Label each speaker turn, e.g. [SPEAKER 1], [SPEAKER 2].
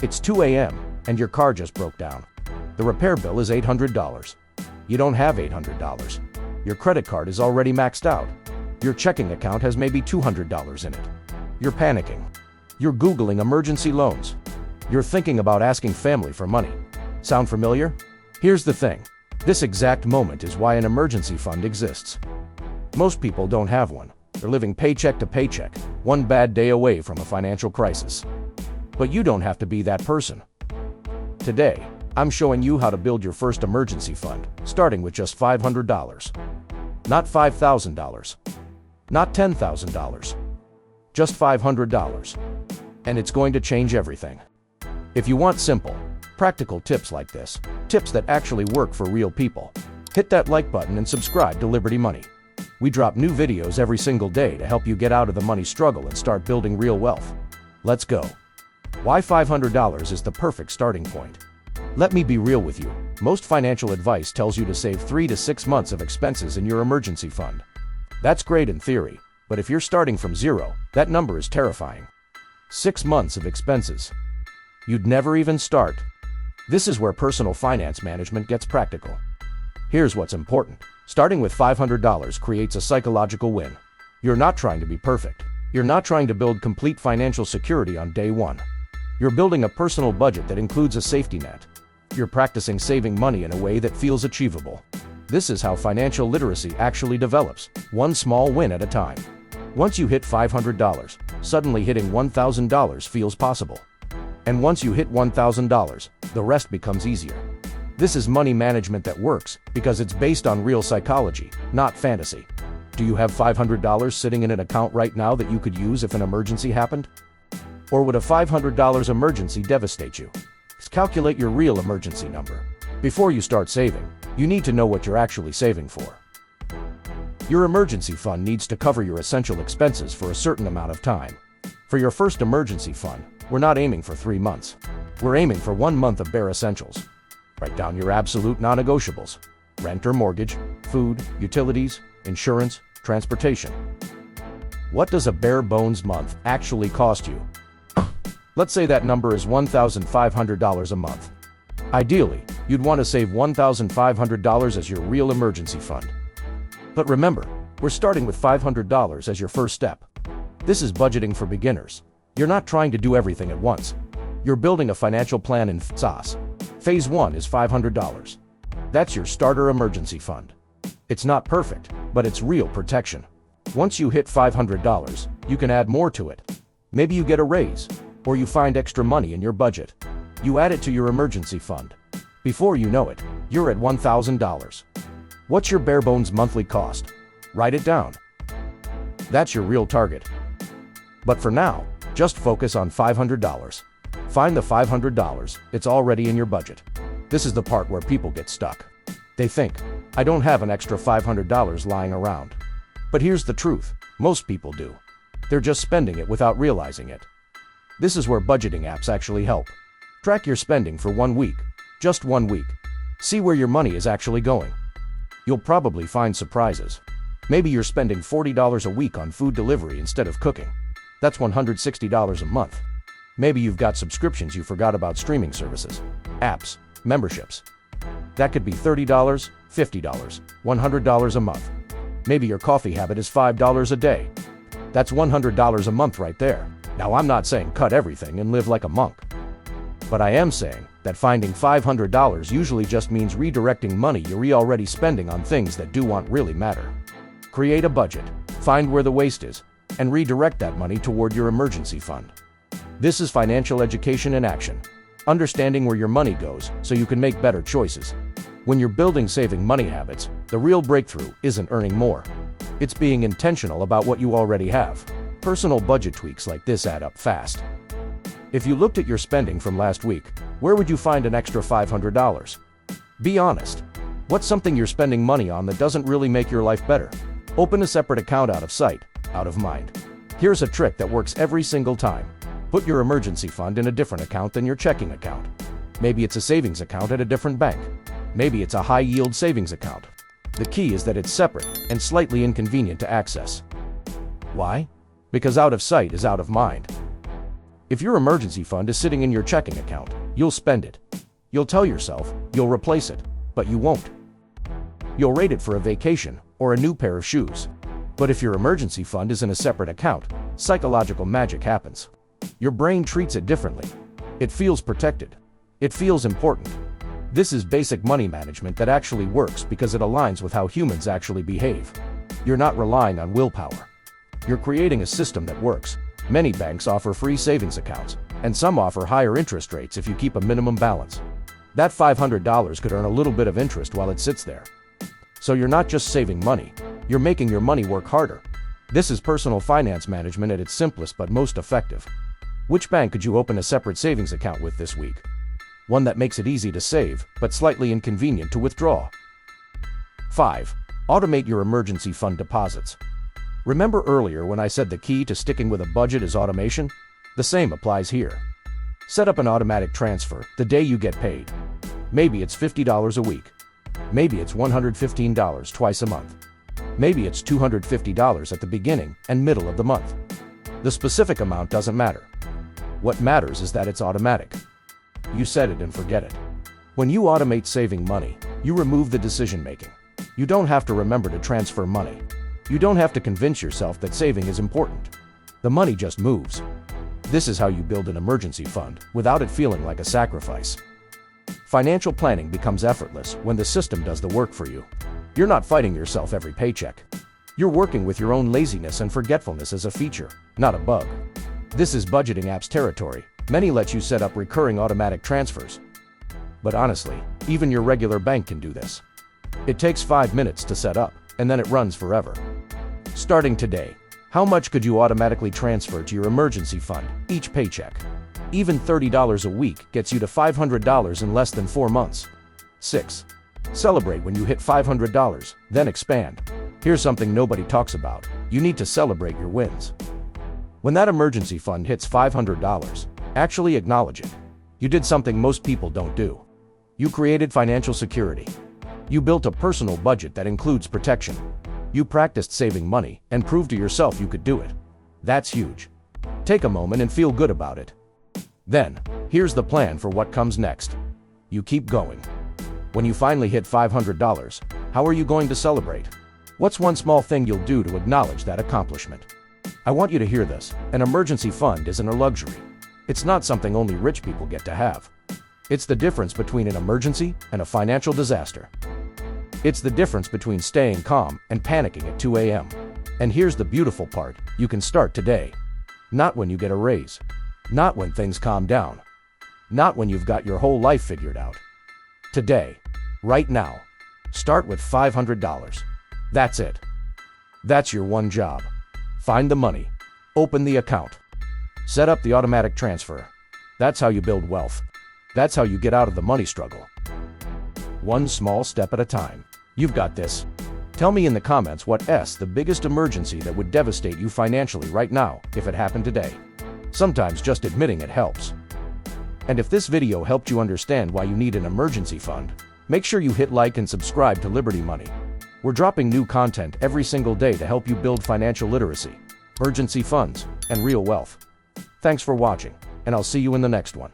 [SPEAKER 1] It's 2 a.m. and your car just broke down. The repair bill is $800. You don't have $800. Your credit card is already maxed out. Your checking account has maybe $200 in it. You're panicking. You're Googling emergency loans. You're thinking about asking family for money. Sound familiar? Here's the thing. This exact moment is why an emergency fund exists. Most people don't have one. They're living paycheck to paycheck, one bad day away from a financial crisis. But you don't have to be that person. Today, I'm showing you how to build your first emergency fund, starting with just $500. Not $5,000. Not $10,000. Just $500. And it's going to change everything. If you want simple, practical tips like this, tips that actually work for real people, hit that like button and subscribe to Liberty Money. We drop new videos every single day to help you get out of the money struggle and start building real wealth. Let's go. Why $500 is the perfect starting point. Let me be real with you. Most financial advice tells you to save 3 to 6 months of expenses in your emergency fund. That's great in theory, but if you're starting from zero, that number is terrifying. 6 months of expenses. You'd never even start. This is where personal finance management gets practical. Here's what's important. Starting with $500 creates a psychological win. You're not trying to be perfect. You're not trying to build complete financial security on day one. You're building a personal budget that includes a safety net. You're practicing saving money in a way that feels achievable. This is how financial literacy actually develops, one small win at a time. Once you hit $500, suddenly hitting $1,000 feels possible. And once you hit $1,000, the rest becomes easier. This is money management that works because it's based on real psychology, not fantasy. Do you have $500 sitting in an account right now that you could use if an emergency happened? Or would a $500 emergency devastate you? Calculate your real emergency number. Before you start saving, you need to know what you're actually saving for. Your emergency fund needs to cover your essential expenses for a certain amount of time. For your first emergency fund, we're not aiming for 3 months. We're aiming for 1 month of bare essentials. Write down your absolute non-negotiables: rent or mortgage, food, utilities, insurance, transportation. What does a bare bones month actually cost you? Let's say that number is $1,500 a month. Ideally, you'd want to save $1,500 as your real emergency fund. But remember, we're starting with $500 as your first step. This is budgeting for beginners. You're not trying to do everything at once. You're building a financial plan in sauce. Phase 1 is $500. That's your starter emergency fund. It's not perfect, but it's real protection. Once you hit $500, you can add more to it. Maybe you get a raise, or you find extra money in your budget. You add it to your emergency fund. Before you know it, you're at $1,000. What's your bare bones monthly cost? Write it down. That's your real target. But for now, just focus on $500. Find the $500, it's already in your budget. This is the part where people get stuck. They think, I don't have an extra $500 lying around. But here's the truth, most people do. They're just spending it without realizing it. This is where budgeting apps actually help. Track your spending for 1 week, just 1 week. See where your money is actually going. You'll probably find surprises. Maybe you're spending $40 a week on food delivery instead of cooking. That's $160 a month. Maybe you've got subscriptions you forgot about: streaming services, apps, memberships. That could be $30, $50, $100 a month. Maybe your coffee habit is $5 a day. That's $100 a month right there. Now, I'm not saying cut everything and live like a monk. But I am saying that finding $500 usually just means redirecting money you're already spending on things that do want really matter. Create a budget, find where the waste is, and redirect that money toward your emergency fund. This is financial education in action. Understanding where your money goes so you can make better choices. When you're building saving money habits, the real breakthrough isn't earning more. It's being intentional about what you already have. Personal budget tweaks like this add up fast. If you looked at your spending from last week, where would you find an extra $500? Be honest. What's something you're spending money on that doesn't really make your life better? Open a separate account. Out of sight, out of mind. Here's a trick that works every single time. Put your emergency fund in a different account than your checking account. Maybe it's a savings account at a different bank. Maybe it's a high-yield savings account. The key is that it's separate and slightly inconvenient to access. Why? Because out of sight is out of mind. If your emergency fund is sitting in your checking account, you'll spend it. You'll tell yourself you'll replace it, but you won't. You'll rate it for a vacation or a new pair of shoes. But if your emergency fund is in a separate account, psychological magic happens. Your brain treats it differently. It feels protected. It feels important. This is basic money management that actually works because it aligns with how humans actually behave. You're not relying on willpower. You're creating a system that works. Many banks offer free savings accounts, and some offer higher interest rates if you keep a minimum balance. That $500 could earn a little bit of interest while it sits there. So you're not just saving money, you're making your money work harder. This is personal finance management at its simplest but most effective. Which bank could you open a separate savings account with this week? One that makes it easy to save, but slightly inconvenient to withdraw. 5. Automate your emergency fund deposits. Remember earlier when I said the key to sticking with a budget is automation? The same applies here. Set up an automatic transfer the day you get paid. Maybe it's $50 a week. Maybe it's $115 twice a month. Maybe it's $250 at the beginning and middle of the month. The specific amount doesn't matter. What matters is that it's automatic. You set it and forget it. When you automate saving money, you remove the decision making. You don't have to remember to transfer money. You don't have to convince yourself that saving is important. The money just moves. This is how you build an emergency fund without it feeling like a sacrifice. Financial planning becomes effortless when the system does the work for you. You're not fighting yourself every paycheck. You're working with your own laziness and forgetfulness as a feature, not a bug. This is budgeting apps territory. Many let you set up recurring automatic transfers. But honestly, even your regular bank can do this. It takes 5 minutes to set up, and then it runs forever. Starting today, how much could you automatically transfer to your emergency fund each paycheck? Even $30 a week gets you to $500 in less than 4 months. 6. Celebrate when you hit $500, then expand. Here's something nobody talks about. You need to celebrate your wins. When that emergency fund hits $500, actually acknowledge it. You did something most people don't do. You created financial security. You built a personal budget that includes protection. You practiced saving money and proved to yourself you could do it. That's huge. Take a moment and feel good about it. Then, here's the plan for what comes next. You keep going. When you finally hit $500, how are you going to celebrate? What's one small thing you'll do to acknowledge that accomplishment? I want you to hear this. An emergency fund isn't a luxury. It's not something only rich people get to have. It's the difference between an emergency and a financial disaster. It's the difference between staying calm and panicking at 2 a.m. And here's the beautiful part, you can start today. Not when you get a raise. Not when things calm down. Not when you've got your whole life figured out. Today. Right now. Start with $500. That's it. That's your one job. Find the money. Open the account. Set up the automatic transfer. That's how you build wealth. That's how you get out of the money struggle. One small step at a time. You've got this. Tell me in the comments what's the biggest emergency that would devastate you financially right now if it happened today. Sometimes just admitting it helps. And if this video helped you understand why you need an emergency fund, make sure you hit like and subscribe to Liberty Money. We're dropping new content every single day to help you build financial literacy, emergency funds, and real wealth. Thanks for watching, and I'll see you in the next one.